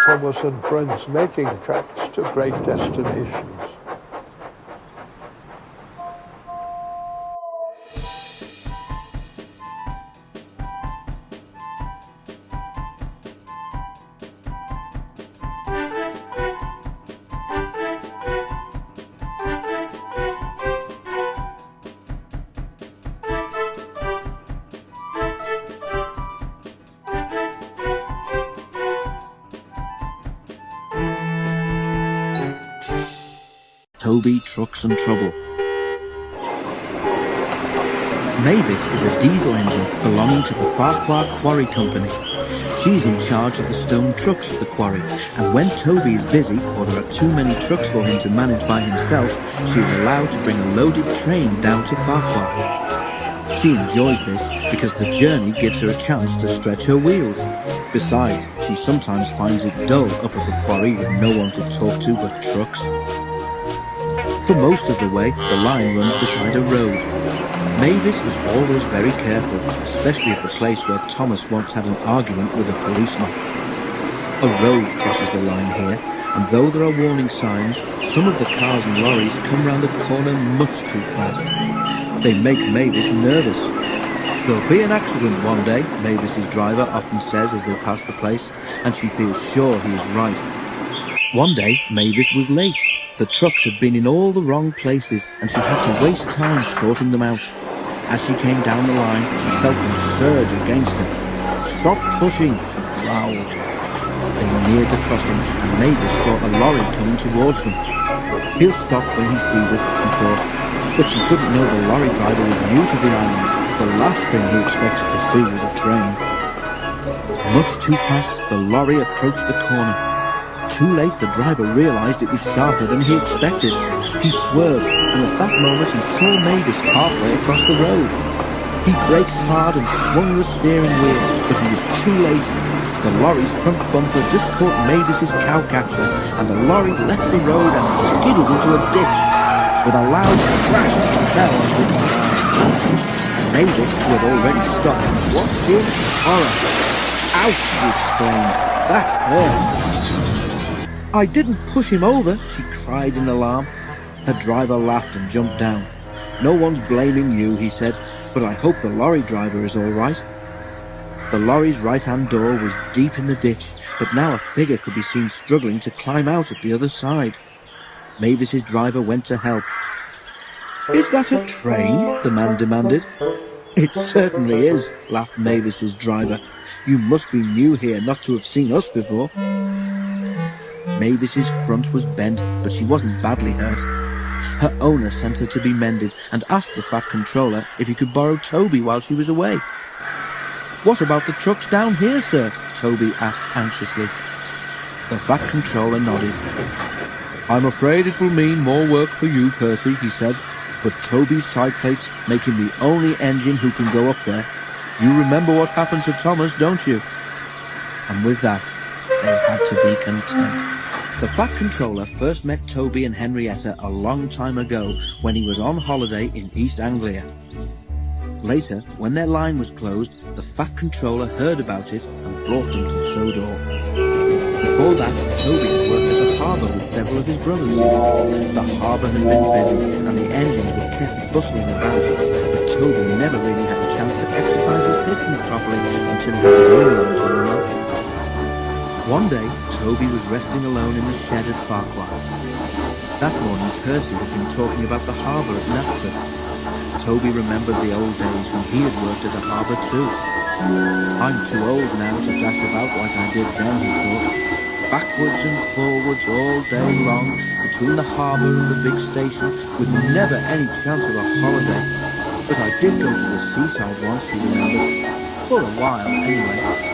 Thomas and friends making tracks to great destinations. Toby, Trucks and Trouble. Mavis is a diesel engine belonging to the Farquhar Quarry Company. She's in charge of the stone trucks at the quarry, and when Toby is busy or there are too many trucks for him to manage by himself, she is allowed to bring a loaded train down to Farquhar. She enjoys this because the journey gives her a chance to stretch her wheels. Besides, she sometimes finds it dull up at the quarry with no one to talk to but trucks. For most of the way, the line runs beside a road. Mavis is always very careful, especially at the place where Thomas once had an argument with a policeman. A road crosses the line here, and though there are warning signs, some of the cars and lorries come round the corner much too fast. They make Mavis nervous. There'll be an accident one day, Mavis's driver often says as they pass the place, and she feels sure he is right. One day, Mavis was late. The trucks had been in all the wrong places, and she had to waste time sorting them out. As she came down the line, she felt them surge against her. "Stop pushing," she growled. They neared the crossing, and Mavis saw a lorry coming towards them. "He'll stop when he sees us," she thought. But she couldn't know the lorry driver was new to the island. The last thing he expected to see was a train. Much too fast, the lorry approached the corner. Too late, the driver realised it was sharper than he expected. He swerved, and at that moment he saw Mavis halfway across the road. He braked hard and swung the steering wheel, but he was too late. The lorry's front bumper just caught Mavis's cowcatcher, and the lorry left the road and skidded into a ditch. With a loud crash, it fell onto its side. Mavis, who had already stopped, watched in horror. "Ouch!" she exclaimed. "That hurt." "I didn't push him over," she cried in alarm. Her driver laughed and jumped down. "No one's blaming you," he said, "but I hope the lorry driver is all right." The lorry's right-hand door was deep in the ditch, but now a figure could be seen struggling to climb out at the other side. Mavis's driver went to help. "Is that a train?" the man demanded. "It certainly is," laughed Mavis's driver. "You must be new here not to have seen us before." Mavis's front was bent, but she wasn't badly hurt. Her owner sent her to be mended and asked the fat controller if he could borrow Toby while she was away. "What about the trucks down here, sir?" Toby asked anxiously. The fat controller nodded. "I'm afraid it will mean more work for you, Percy," he said, "but Toby's side plates make him the only engine who can go up there. You remember what happened to Thomas, don't you?" And with that, they had to be content. The fat controller first met Toby and Henrietta a long time ago when he was on holiday in East Anglia. Later, when their line was closed, the fat controller heard about it and brought them to Sodor. Before that, Toby had worked at a harbour with several of his brothers. The harbour had been busy and the engines were kept bustling about, but Toby never really had a chance to exercise his pistons properly until he had his own line to run on. One day, Toby was resting alone in the shed at Farquhar. That morning, Percy had been talking about the harbour at Knapford. Toby remembered the old days when he had worked at a harbour too. "I'm too old now to dash about like I did then," he thought. "Backwards and forwards all day long, between the harbour and the big station, with never any chance of a holiday. But I did go to the seaside once," he remembered. "For a while, anyway."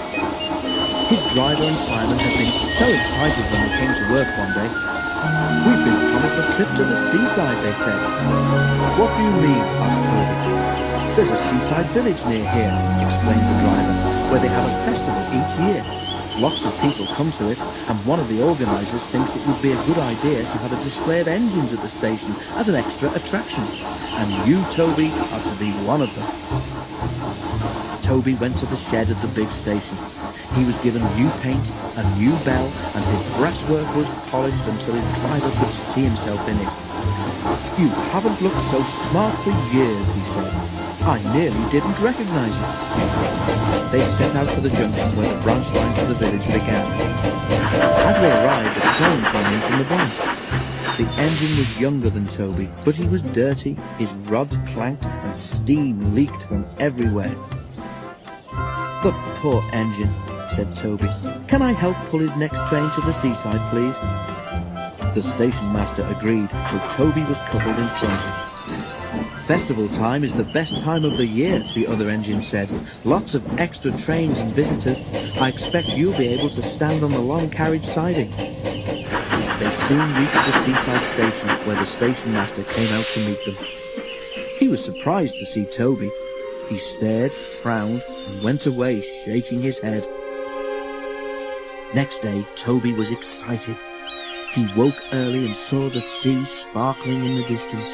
His driver and fireman had been so excited when they came to work one day. "We've been promised a trip to the seaside," they said. "What do you mean?" asked Toby. "There's a seaside village near here," explained the driver, "where they have a festival each year. Lots of people come to it, and one of the organisers thinks it would be a good idea to have a display of engines at the station as an extra attraction. And you, Toby, are to be one of them." Toby went to the shed at the big station. He was given new paint, a new bell, and his brasswork was polished until his driver could see himself in it. "You haven't looked so smart for years," he said. "I nearly didn't recognize you." They set out for the junction where the branch line to the village began. As they arrived, a train came in from the branch. The engine was younger than Toby, but he was dirty, his rods clanked, and steam leaked from everywhere. "The poor engine," said Toby. "Can I help pull his next train to the seaside, please?" The station master agreed, so Toby was coupled in front. "Festival time is the best time of the year," the other engine said. "Lots of extra trains and visitors. I expect you'll be able to stand on the long carriage siding." They soon reached the seaside station, where the station master came out to meet them. He was surprised to see Toby. He stared, frowned, and went away shaking his head. Next day, Toby was excited. He woke early and saw the sea sparkling in the distance.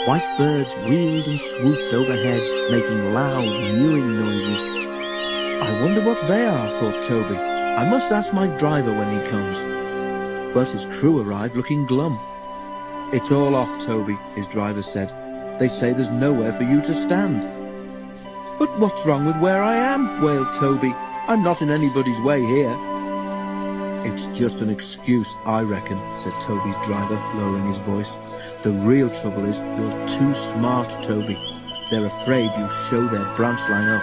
White birds wheeled and swooped overhead, making loud, mewing noises. "I wonder what they are," thought Toby. "I must ask my driver when he comes." But his crew arrived looking glum. "It's all off, Toby," his driver said. "They say there's nowhere for you to stand." "But what's wrong with where I am?" wailed Toby. "I'm not in anybody's way here." "It's just an excuse, I reckon," said Toby's driver, lowering his voice. "The real trouble is you're too smart, Toby. They're afraid you'll show their branch line up."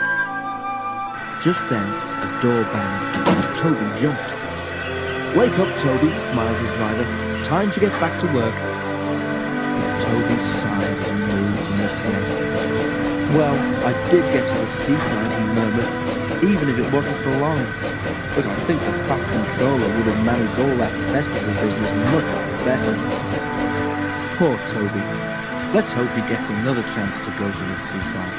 Just then, a door banged, and Toby jumped. "Wake up, Toby," smiled his driver. "Time to get back to work." Toby sighed as he moved in the shed. "Well, I did get to the seaside," he murmured, "even if it wasn't for long. But I think the fat controller would have managed all that festival business much better." Poor Toby. Let's hope he gets another chance to go to the seaside.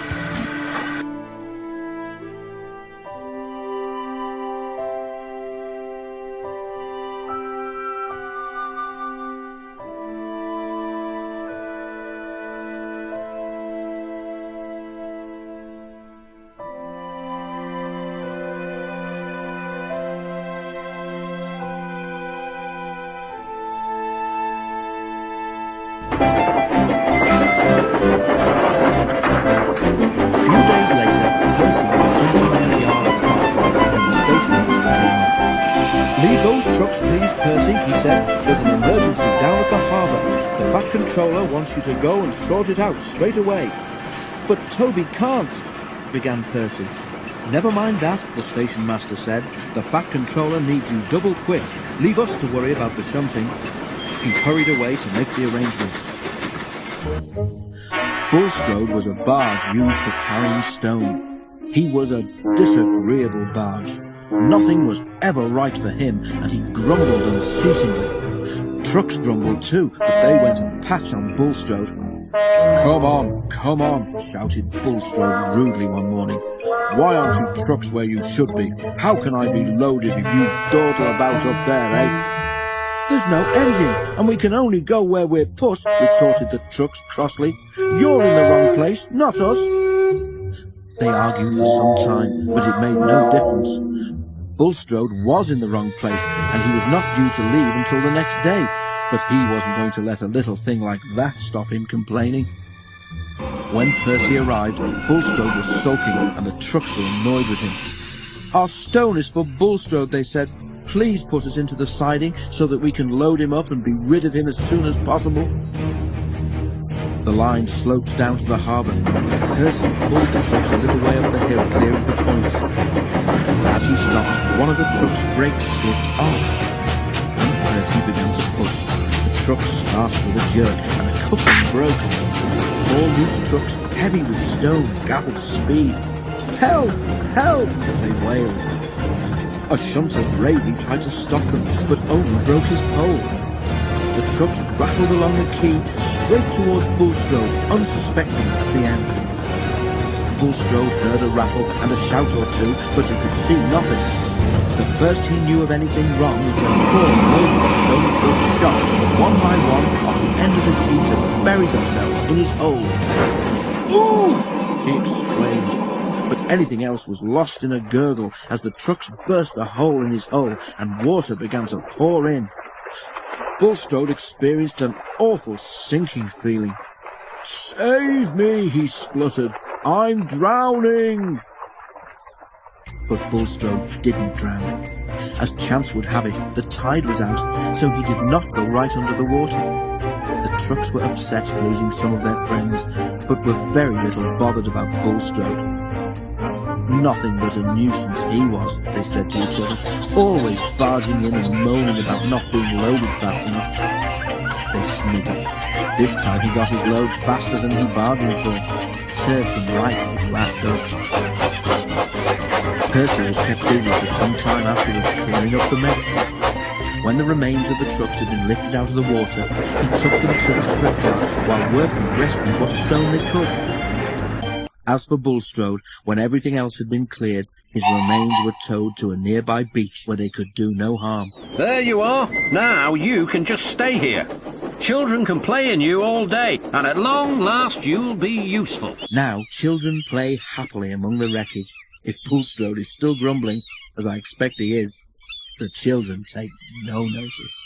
"Leave those trucks, please, Percy," he said. "There's an emergency down at the harbour. The Fat Controller wants you to go and sort it out straight away." "But Toby can't," began Percy. "Never mind that," the station master said. "The Fat Controller needs you double quick. Leave us to worry about the shunting." He hurried away to make the arrangements. Bulstrode was a barge used for carrying stone. He was a disagreeable barge. Nothing was ever right for him, and he grumbled unceasingly. Trucks grumbled too, but they went a patch on Bulstrode. Come on," shouted Bulstrode rudely one morning. "Why aren't you trucks where you should be? How can I be loaded if you dawdle about up there, eh?" "There's no engine, and we can only go where we're put," retorted the trucks crossly. "You're in the wrong place, not us." They argued for some time, but it made no difference. Bulstrode was in the wrong place, and he was not due to leave until the next day, but he wasn't going to let a little thing like that stop him complaining. When Percy arrived, Bulstrode was sulking, and the trucks were annoyed with him. "Our stone is for Bulstrode," they said. "Please put us into the siding so that we can load him up and be rid of him as soon as possible." The line sloped down to the harbour. Percy pulled the trucks a little way up the hill, clearing the points. As he stopped, one of the truck's brakes slipped off. When Percy began to push, the truck started with a jerk, and a coupling broke. 4 loose trucks, heavy with stone, gathered speed. "Help! Help!" they wailed. A shunter bravely tried to stop them, but only broke his pole. The trucks rattled along the quay, straight towards Bulstrode, unsuspecting at the end. Bulstrode heard a rattle and a shout or two, but he could see nothing. The first he knew of anything wrong was when 4 loaded stone trucks shot, one by one, off the end of the quay to bury themselves in his hold. "Oof!" he exclaimed, but Anything else was lost in a gurgle as the trucks burst a hole in his hull and water began to pour in. Bulstrode experienced an awful sinking feeling. "Save me," he spluttered. "I'm drowning." But Bulstrode didn't drown. As chance would have it, the tide was out, so he did not go right under the water. The trucks were upset losing some of their friends, but were very little bothered about Bulstrode. Nothing but a nuisance he was, they said to each other, always barging in and moaning about not being loaded fast enough. They sniggered. This time he got his load faster than he bargained for. Serves him right, if you ask us. Percy was kept busy for some time afterwards clearing up the mess. When the remains of the trucks had been lifted out of the water, he took them to the scrapyard while workmen rescued what stone they could. As for Bulstrode, when everything else had been cleared, his remains were towed to a nearby beach where they could do no harm. There you are. Now you can just stay here. Children can play in you all day, and at long last you'll be useful. Now children play happily among the wreckage. If Bulstrode is still grumbling, as I expect he is, the children take no notice.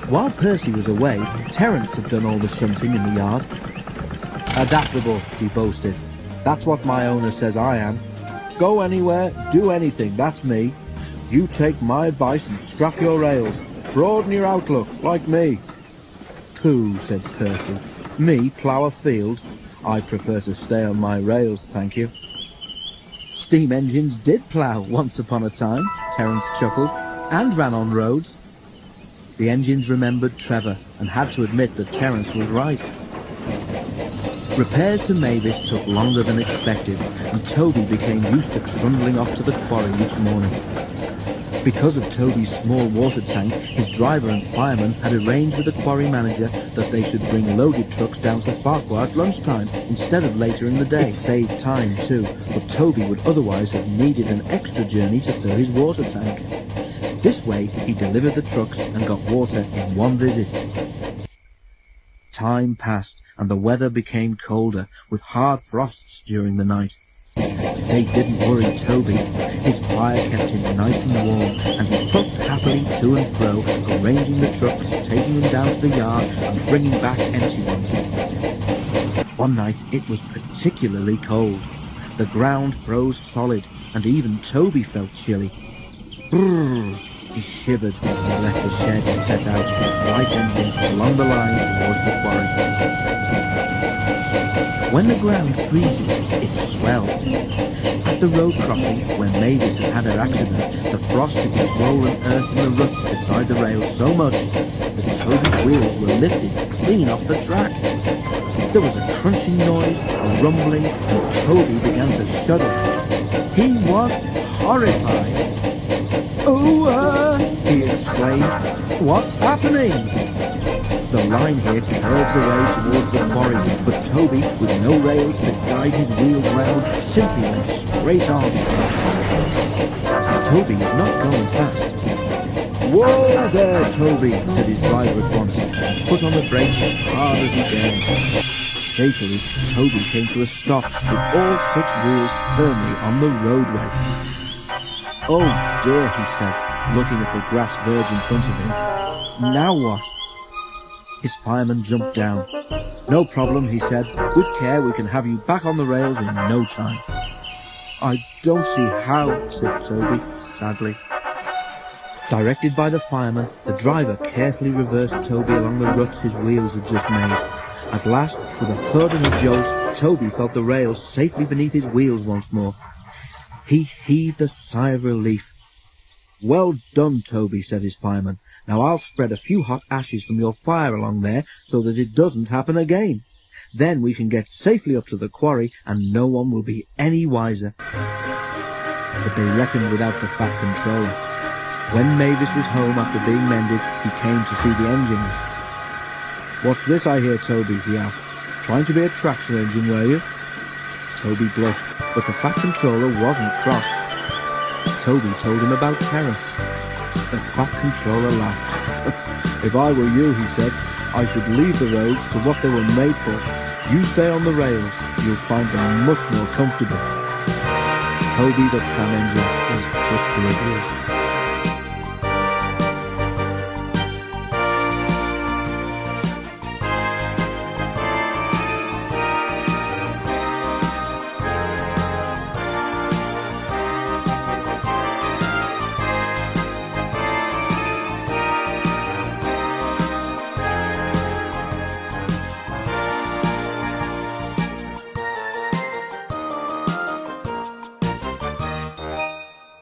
While Percy was away, Terence had done all the shunting in the yard. "Adaptable," he boasted. "That's what my owner says I am. Go anywhere, do anything, that's me. You take my advice and strap your rails. Broaden your outlook, like me." "Pooh," said Percy. "Me plough a field? I prefer to stay on my rails, thank you." "Steam engines did plough once upon a time," Terence chuckled, "and ran on roads." The engines remembered Trevor and had to admit that Terence was right. Repairs to Mavis took longer than expected, and Toby became used to trundling off to the quarry each morning. Because of Toby's small water tank, his driver and fireman had arranged with the quarry manager that they should bring loaded trucks down to Farquhar at lunchtime instead of later in the day. It saved time too, for Toby would otherwise have needed an extra journey to fill his water tank. This way, he delivered the trucks and got water in one visit. Time passed, and the weather became colder, with hard frosts during the night. They didn't worry Toby. His fire kept him nice and warm, and he puffed happily to and fro, arranging the trucks, taking them down to the yard, and bringing back empty ones. One night, it was particularly cold. The ground froze solid, and even Toby felt chilly. Brrr! He shivered as he left the shed and set out, right engine, along the line towards the quarry. When the ground freezes, it swells. At the road crossing, where Mavis had had her accident, the frost had swollen earth in the ruts beside the rails so much that Toby's wheels were lifted clean off the track. There was a crunching noise, a rumbling, and Toby began to shudder. He was horrified. "Oh, he exclaimed. "What's happening?" The line here curves away towards the quarry, but Toby, with no rails to guide his wheels round, simply went straight on. Toby was not going fast. "Whoa there, Toby," said his driver at once, and put on the brakes as hard as he dared. Shakily, Toby came to a stop with all 6 wheels firmly on the roadway. "Oh dear," he said, looking at the grass verge in front of him. "Now what?" His fireman jumped down. "No problem," he said. "With care we can have you back on the rails in no time." "I don't see how," said Toby, sadly. Directed by the fireman, the driver carefully reversed Toby along the ruts his wheels had just made. At last, with a thud and a jolt, Toby felt the rails safely beneath his wheels once more. He heaved a sigh of relief. "Well done, Toby," said his fireman. "Now I'll spread a few hot ashes from your fire along there so that it doesn't happen again. Then we can get safely up to the quarry and no one will be any wiser." But they reckoned without the Fat Controller. When Mavis was home after being mended, he came to see the engines. "What's this I hear, Toby?" he asked. "Trying to be a traction engine, were you?" Toby blushed, but the Fat Controller wasn't cross. Toby told him about Terence. The Fat Controller laughed. "If I were you," he said, "I should leave the roads to what they were made for. You stay on the rails, you'll find them much more comfortable." Toby the tram engine was quick to agree.